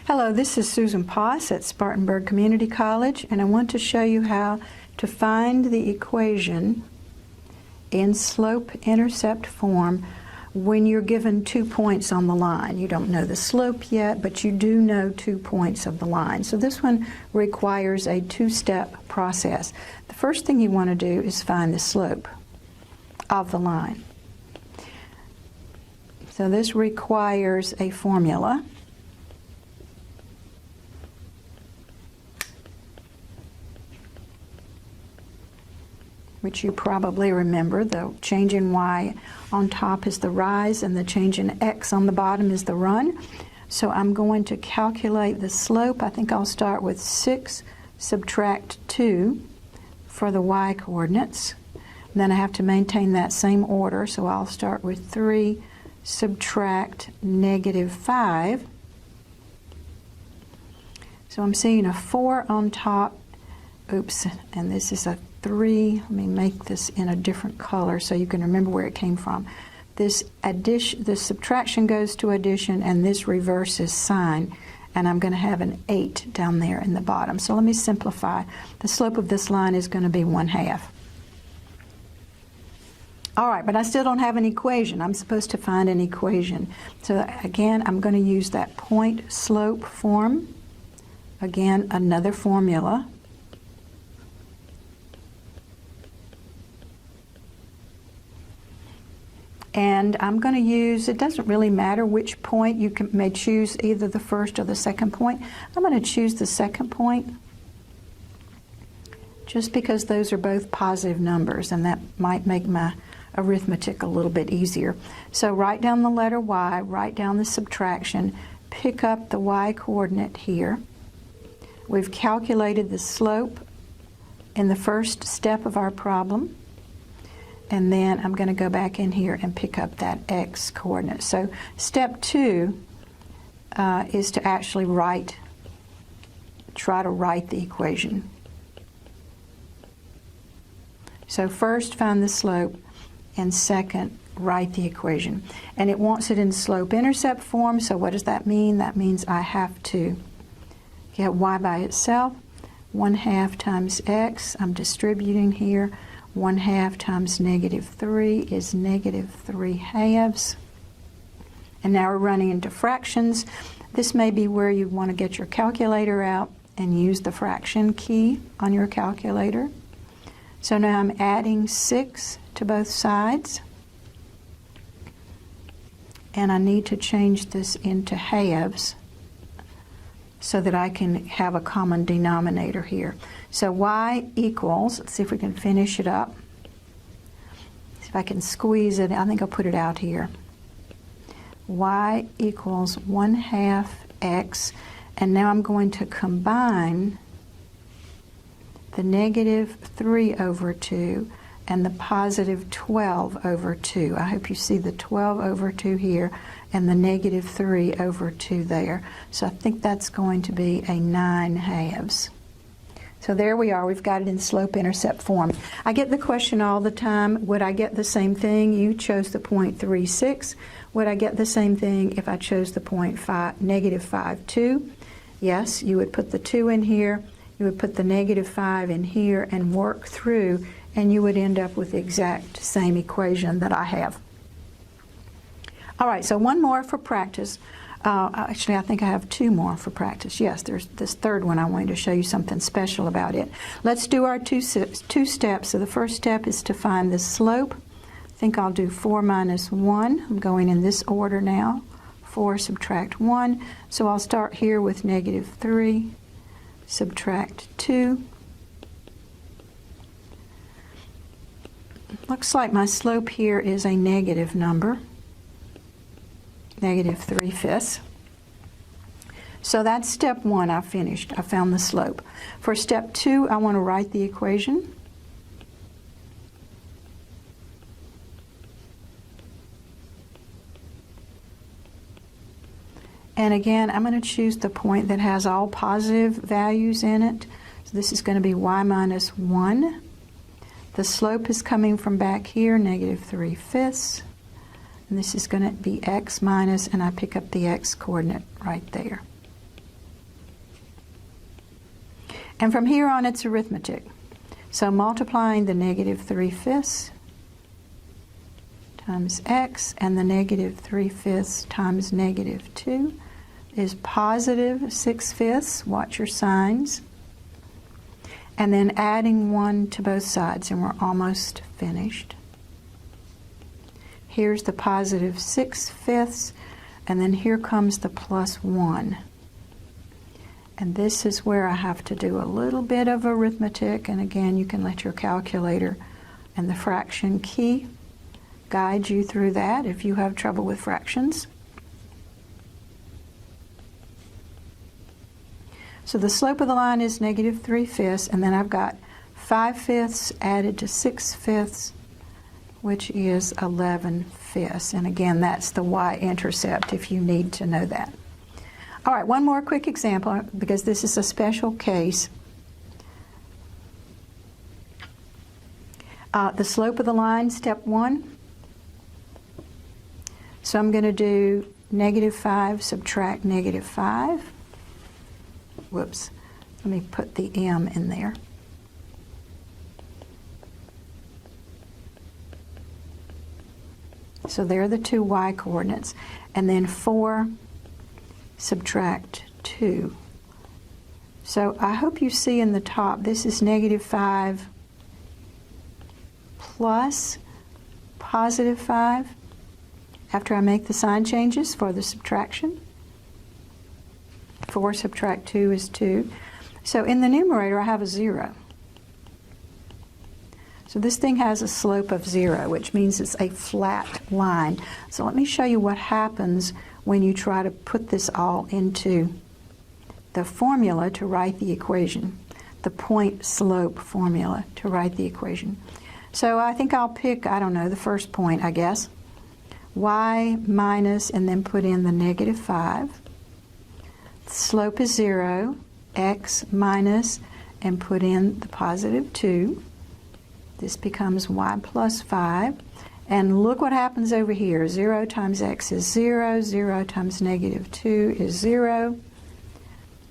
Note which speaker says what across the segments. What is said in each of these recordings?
Speaker 1: Hello, this is Susan Poss at Spartanburg Community College, and I want to show you how to find the equation in slope-intercept form when you're given 2 points on the line. You don't know the slope yet, but you do know 2 points of the line. So this one requires a two-step process. The first thing you want to do is find the slope of the line. So this requires a formula. Which you probably remember. The change in y on top is the rise and the change in x on the bottom is the run. So I'm going to calculate the slope. I think I'll start with 6 subtract 2 for the y coordinates. And then I have to maintain that same order, so I'll start with 3 subtract -5. So I'm seeing a 4 on top. Oops, and this is a 3. Let me make this in a different color so you can remember where it came from. This subtraction goes to addition, and this reverses sign, and I'm going to have an 8 down there in the bottom. So let me simplify. The slope of this line is going to be 1/2. All right, but I still don't have an equation. I'm supposed to find an equation. So again, I'm going to use that point slope form. Again, another formula. And I'm going to use, it doesn't really matter which point, you may choose either the first or the second point. I'm going to choose the second point just because those are both positive numbers, and that might make my arithmetic a little bit easier. So write down the letter y, write down the subtraction, pick up the y coordinate here. We've calculated the slope in the first step of our problem. And then I'm going to go back in here and pick up that x coordinate. So step 2 is to actually try to write the equation. So first find the slope, and second write the equation. And it wants it in slope-intercept form, so what does that mean? That means I have to get y by itself, 1/2 times x. I'm distributing here. 1/2 times -3 is -3/2. And now we're running into fractions. This may be where you want to get your calculator out and use the fraction key on your calculator. So now I'm adding 6 to both sides. And I need to change this into halves so that I can have a common denominator here. So y equals, let's see if we can finish it up. See if I can squeeze it. I think I'll put it out here. Y equals 1/2 x, and now I'm going to combine the -3/2 and the +12/2. I hope you see the 12/2 here and the -3/2 there. So I think that's going to be a 9/2. So there we are. We've got it in slope-intercept form. I get the question all the time, would I get the same thing? You chose the point 3,6. Would I get the same thing if I chose the point -5,2? Yes, you would put the 2 in here, you would put the -5 in here and work through, and you would end up with the exact same equation that I have. All right, so one more for practice. Actually, I think I have 2 more for practice. Yes, there's this third one. I wanted to show you something special about it. Let's do our two steps. So the first step is to find the slope. I think I'll do 4 minus 1. I'm going in this order now. 4 subtract 1. So I'll start here with -3, subtract 2. Looks like my slope here is a negative number. -3/5. So that's step 1. I finished. I found the slope. For step 2, I want to write the equation. And again, I'm going to choose the point that has all positive values in it. So this is going to be y minus 1. The slope is coming from back here, -3/5. And this is going to be x minus, and I pick up the x coordinate right there. And from here on, it's arithmetic. So multiplying the negative 3/5 times x and the negative 3/5 times negative 2 is positive 6/5. Watch your signs. And then adding 1 to both sides, and we're almost finished. Here's the positive 6/5, and then here comes the plus 1. And this is where I have to do a little bit of arithmetic, and again, you can let your calculator and the fraction key guide you through that if you have trouble with fractions. So the slope of the line is negative 3/5, and then I've got 5/5 added to 6/5, which is 11/5. And again, that's the y-intercept if you need to know that. All right, one more quick example, because this is a special case. The slope of the line, step 1. So I'm going to do negative 5 subtract negative 5. Whoops, let me put the m in there. So there are the two y coordinates. And then 4 subtract 2. So I hope you see in the top, this is negative 5 plus positive 5 after I make the sign changes for the subtraction. 4 subtract 2 is 2. So in the numerator I have a 0. So this thing has a slope of 0, which means it's a flat line. So let me show you what happens when you try to put this all into the formula to write the equation, the point slope formula to write the equation. So I think I'll pick, I don't know, the first point, I guess. Y minus, and then put in the negative 5. The slope is 0, x minus, and put in the positive 2. This becomes y plus 5. And look what happens over here. 0 times x is 0. 0 times negative 2 is 0.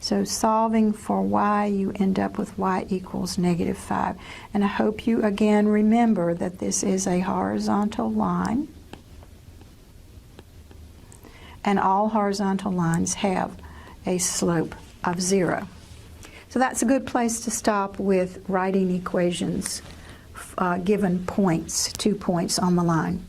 Speaker 1: So solving for y, you end up with y equals negative 5. And I hope you again remember that this is a horizontal line. And all horizontal lines have a slope of 0. So that's a good place to stop with writing equations given points, 2 points on the line.